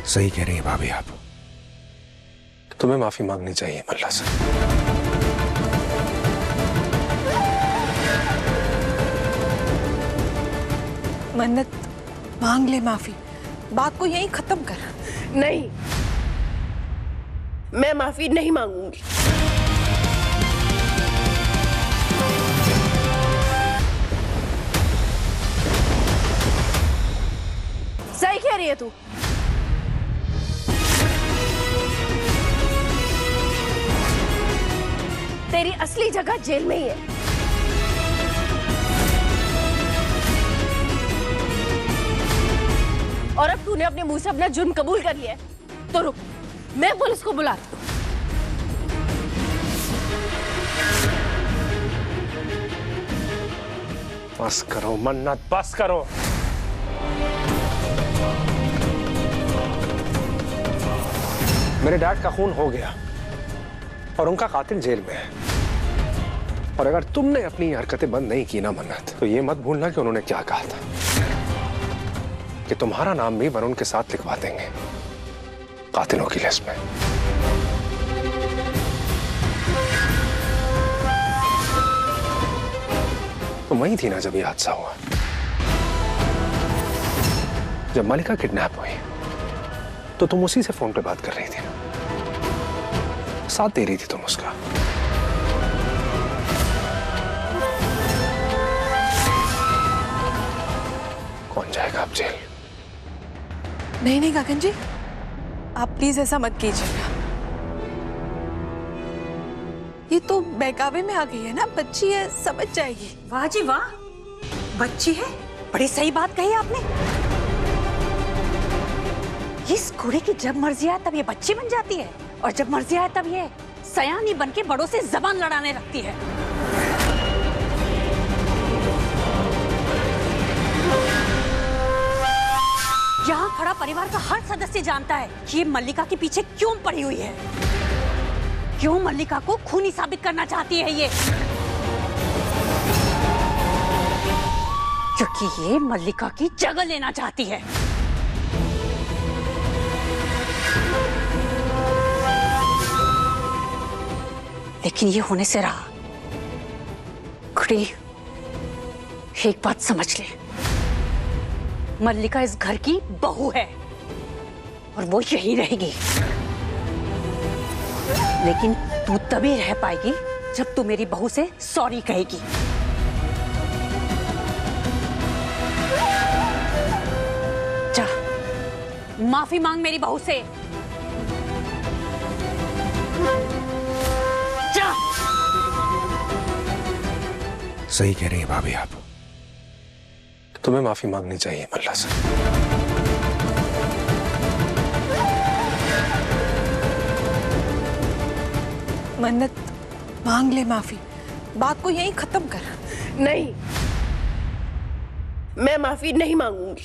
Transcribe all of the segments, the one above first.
सही कह रही है भाभी आप। तुम्हें माफी मांगनी चाहिए मल्ला से। मन्नत, मांग ले माफी, बात को यहीं खत्म कर। नहीं, मैं माफी नहीं मांगूंगी। सही कह रही है तू। तेरी असली जगह जेल में ही है। और अब तूने अपने मुंह से अपना जुर्म कबूल कर लिया है, तो रुक, मैं पुलिस को बुलाती हूँ। बस करो मन्नत, बस करो। मेरे डैड का खून हो गया और उनका कातिल जेल में है। और अगर तुमने अपनी हरकतें बंद नहीं की ना मन्नत, तो ये मत भूलना कि उन्होंने क्या कहा था, कि तुम्हारा नाम भी वरुण के साथ लिखवा देंगे कातिलों की लिस्ट में। तुम वही थी ना जब ये हादसा हुआ, जब मलिका किडनैप हुई, तो तुम उसी से फोन पे बात कर रही थी, साथ दे रही थी तुम उसका। कौन जाएगा अब जेल? नहीं नहीं गगन जी, आप प्लीज ऐसा मत कीजिएगा। ये तो बहकावे में आ गई है ना, बच्ची है, समझ जाएगी। वाह जी वाह, बच्ची है, बड़ी सही बात कही आपने। इस घोड़े की जब मर्जी आए तब ये बच्ची बन जाती है, और जब मर्जी आए तब ये सयानी बन के बड़ों से जबान लड़ाने लगती है। यहाँ खड़ा परिवार का हर सदस्य जानता है कि ये मल्लिका के पीछे क्यों पड़ी हुई है, क्यों मल्लिका को खूनी साबित करना चाहती है ये। क्योंकि ये मल्लिका की जगह लेना चाहती है। लेकिन ये होने से रहा। खुड़ी, एक बात समझ ले, मल्लिका इस घर की बहू है और वो यहीं रहेगी। लेकिन तू तभी रह पाएगी जब तू मेरी बहू से सॉरी कहेगी। जा, माफी मांग मेरी बहू से। जा। सही कह रही है भाभी आप। तुम्हें माफी मांगनी चाहिए मल्ला से। मन्नत, मांग ले माफी, बात को यहीं खत्म कर। नहीं, मैं माफी नहीं मांगूंगी।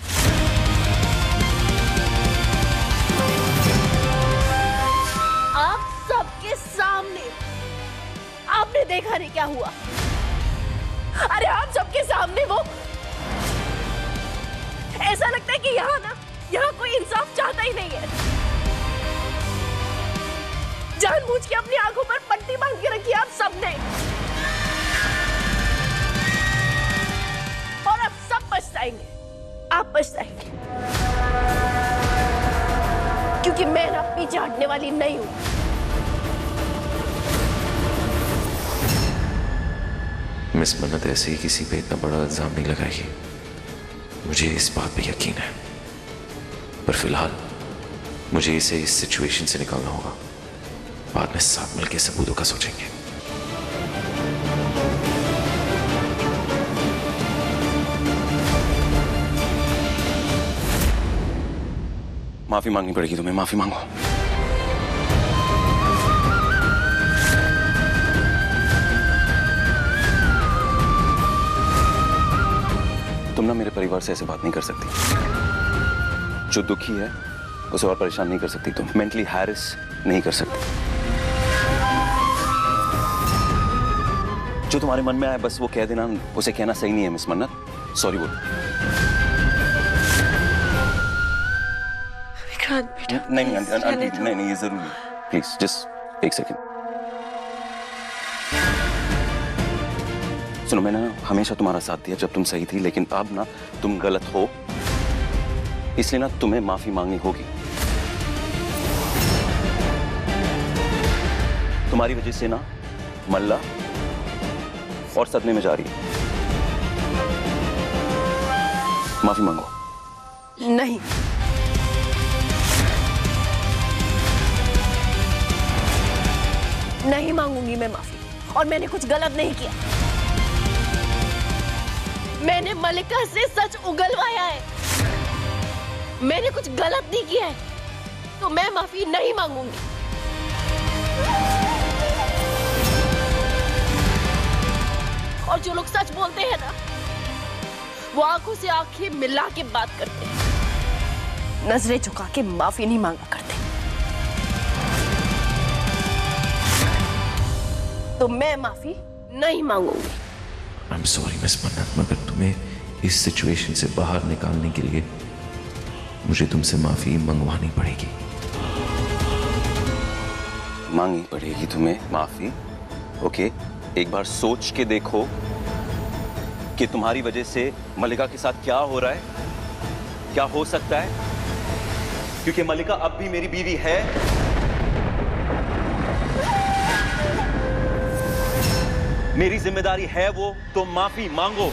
आप सबके सामने आपने देखा नहीं क्या हुआ। अरे आप सबके सामने वो, ऐसा लगता है कि यहाँ कोई इंसाफ चाहता ही नहीं है। जानबूझ के अपनी आंखों पर पट्टी बांध के रखी आप सबने, और अब सब पछताएंगे। आप पछताएंगे, क्योंकि मैं ना पीछे हटने वाली नहीं हूं। मिस मन्नत ऐसे ही किसी पे इतना बड़ा इल्जाम नहीं लगाएगी, मुझे इस बात पे यकीन है। पर फिलहाल मुझे इसे इस सिचुएशन से निकालना होगा। बाद में साथ मिलकर सबूतों का सोचेंगे। माफी मांगनी पड़ेगी तुम्हें, माफी मांगो। तुम ना मेरे परिवार से ऐसे बात नहीं कर सकती। जो दुखी है उसे और परेशान नहीं कर सकती, तुम मेंटली हैरेस नहीं कर सकती। जो तुम्हारे मन में आए बस वो कह देना, उसे कहना सही नहीं है मिस मन्नत। सॉरी बोलो। विक्रांत बेटा नहीं नहीं please, आंटी रहने दो। नहीं नहीं ये जरूरी है, प्लीज जस्ट एक सेकेंड। सुनो, मैंने ना हमेशा तुम्हारा साथ दिया जब तुम सही थी, लेकिन अब ना तुम गलत हो, इसलिए ना तुम्हें माफी मांगनी होगी। तुम्हारी वजह से ना मल्ला और सदमे में जा रही है। माफी मांगो। नहीं, नहीं मांगूंगी मैं माफी। और मैंने कुछ गलत नहीं किया। मैंने मल्लिका से सच उगलवाया है। मैंने कुछ गलत नहीं किया है, तो मैं माफी नहीं मांगूंगी। और जो लोग सच बोलते हैं ना, वो आंखों से आंखें मिला के बात करते हैं, नजरें झुका के माफी नहीं मांगा करते। तो मैं माफी नहीं मांगूंगी। आई एम सॉरी मिस मन्नत, मगर तुम्हें इस सिचुएशन से बाहर निकालने के लिए मुझे तुमसे माफी मंगवानी पड़ेगी। मांगनी पड़ेगी तुम्हें माफी? ओके, एक बार सोच के देखो कि तुम्हारी वजह से मल्लिका के साथ क्या हो रहा है, क्या हो सकता है, क्योंकि मल्लिका अब भी मेरी बीवी है। मेरी जिम्मेदारी है वो, तो माफी मांगो।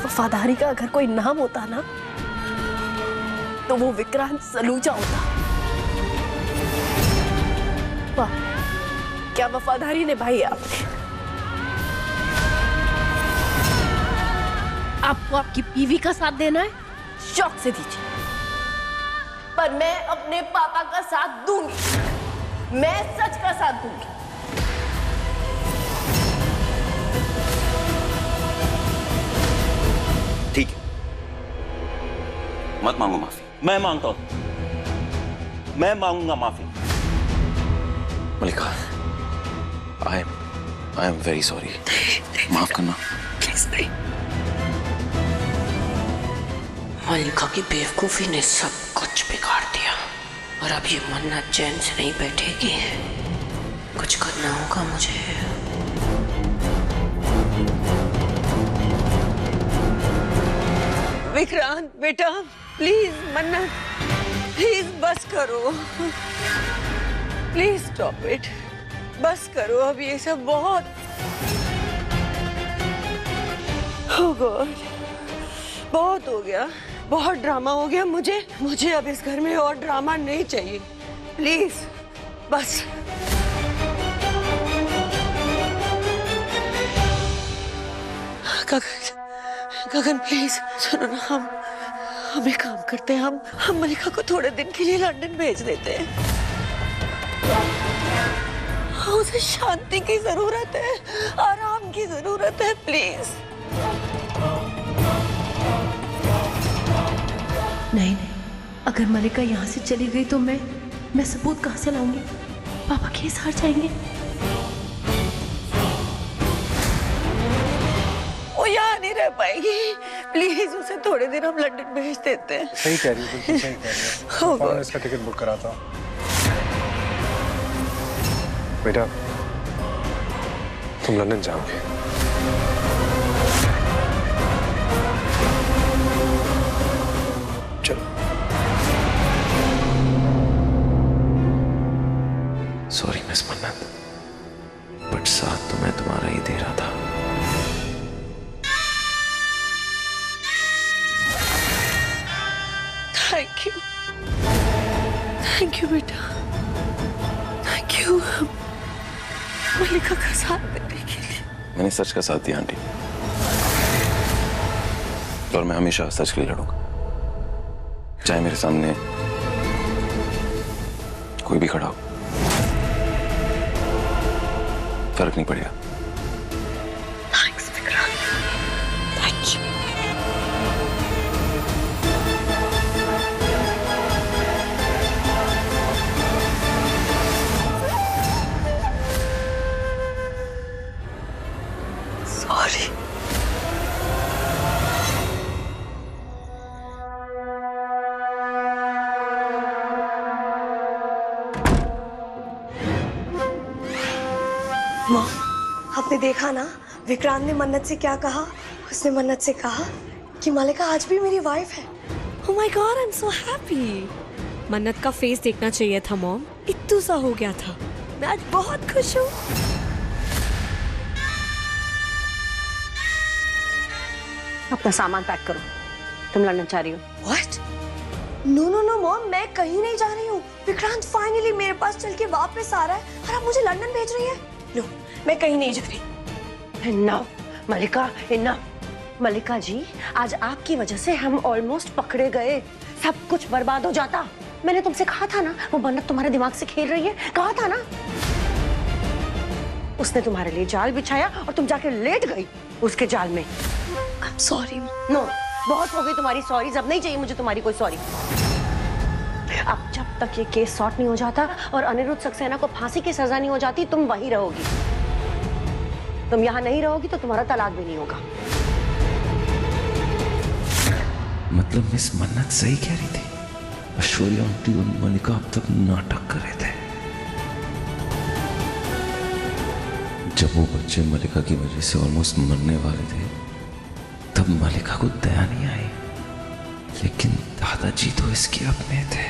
वफादारी का अगर कोई नाम होता ना, तो वो विक्रांत सलूजा होता। वाह, क्या वफादारी निभाई आपने। आपको आपकी बीवी का साथ देना है, शौक से दीजिए, पर मैं अपने पापा का साथ दूंगी। मैं सच का साथ दूंगी। ठीक है, मत मांगो माफी। मैं मांगता हूं, मैं मांगूंगा माफी। मल्लिका, आई एम वेरी सॉरी। माफ करना प्लीज। नहीं, मल्लिका की बेवकूफी ने सब कुछ बिगाड़ दिया, और अब ये मन्नत चैन से नहीं बैठेगी। कुछ करना होगा मुझे। विक्रांत बेटा प्लीज, मन्नत प्लीज बस करो, प्लीज स्टॉप इट, बस करो। अब ये सब बहुत, oh God, बहुत हो गया, बहुत ड्रामा हो गया। मुझे अब इस घर में और ड्रामा नहीं चाहिए, प्लीज बस। गगन प्लीज सुनो ना, हम एक काम करते हैं, हम मल्लिका को थोड़े दिन के लिए लंदन भेज देते हैं। उसे शांति की जरूरत है, आराम की जरूरत है, प्लीज। नहीं, अगर मल्लिका यहाँ से चली गई तो मैं सबूत कहाँ से लाऊंगी? पापा केस हार जाएंगे। वो यहाँ नहीं रह पाएगी, प्लीज उसे थोड़े दिन हम लंदन भेज देते हैं। सही कह रही हो, बिल्कुल सही कह रही हो। मैं इसका टिकट बुक कराता हूँ। बेटा, तुम लंदन जाओगे। चलो। सॉरी मिस मन्नत, बट साथ तो मैं तुम्हारा ही दे रहा था। थैंक यू बेटा, थैंक यू मल्लिका का साथ देने के लिए। मैंने सच का साथ दिया आंटी, और मैं हमेशा सच के लिए लड़ूंगा, चाहे मेरे सामने कोई भी खड़ा हो, फर्क नहीं पड़ेगा। Thanks Vikrant, thank you. Sorry माँ, आपने देखा ना विक्रांत ने मन्नत से क्या कहा? उसने मन्नत से कहा कि मलिका आज भी मेरी वाइफ है। Oh my God, I'm so happy. मन्नत का फेस देखना चाहिए था मॉम, इत्तू सा हो गया था। मैं आज बहुत खुश हूँ। अपना सामान पैक करो, तुम लंदन जा रही हो। What? No no no mom, मैं कहीं नहीं जा रही हूँ। विक्रांत फाइनली मेरे पास चल के वापस आ रहा है और आप मुझे लंदन भेज रही है। नो, मैं कहीं नहीं जा रही। इनफ मलिका, इनफ। मलिका जी, आज आपकी वजह से हम ऑलमोस्ट पकड़े गए, सब कुछ बर्बाद हो जाता। मैंने तुमसे कहा था ना, वो मन्नत तुम्हारे दिमाग से खेल रही है, कहा था ना। उसने तुम्हारे लिए जाल बिछाया और तुम जाके लेट गई उसके जाल में। I'm sorry। नो, बहुत हो गई तुम्हारी सॉरी, अब नहीं चाहिए मुझे तुम्हारी कोई सॉरी। अब जब तक ये केस सॉर्ट नहीं हो जाता और अनिरुद्ध सक्सेना को फांसी की सजा नहीं हो जाती, तुम वहीं रहोगी। तुम यहाँ नहीं रहोगी तो तुम्हारा तलाक भी नहीं होगा। मतलब मिस मन्नत सही कह रही थी, ऐश्वर्या आंटी और मलिका अब तक नाटक कर रहे थे। जब वो बच्चे मलिका की वजह से ऑलमोस्ट मरने वाले थे, तब मलिका को दया नहीं आई, लेकिन दादाजी तो इसके अपने थे।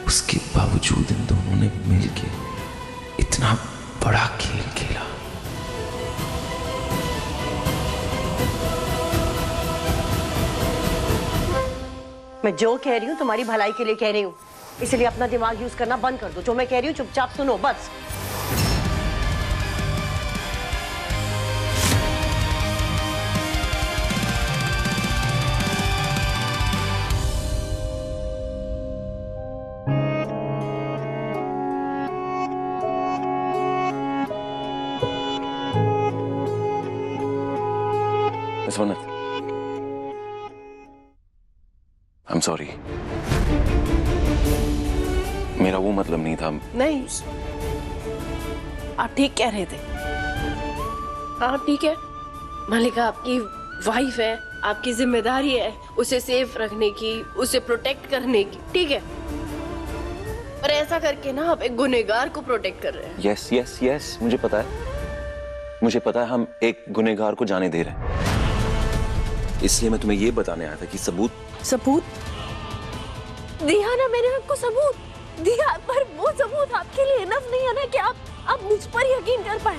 उसके बावजूद इन दोनों ने मिलके इतना बड़ा खेल खेला। मैं जो कह रही हूँ तुम्हारी भलाई के लिए कह रही हूँ, इसलिए अपना दिमाग यूज करना बंद कर दो। जो मैं कह रही हूँ चुपचाप सुनो बस। मिस मन्नत, आई एम सॉरी। मेरा वो मतलब नहीं था। नहीं, आप ठीक कह रहे थे। हाँ ठीक है, मलिका आपकी वाइफ है, आपकी जिम्मेदारी है उसे सेफ रखने की, उसे प्रोटेक्ट करने की, ठीक है। पर ऐसा करके ना आप एक गुनहगार को प्रोटेक्ट कर रहे हैं। यस यस यस, मुझे पता है, मुझे पता है हम एक गुनहगार को जाने दे रहे हैं। इसलिए मैं तुम्हें ये बताने आया था कि सबूत दिया ना मैंने आपको, सबूत दिया, पर वो सबूत आपके लिए इनफ नहीं है ना कि आप मुझ पर यकीन कर पाए।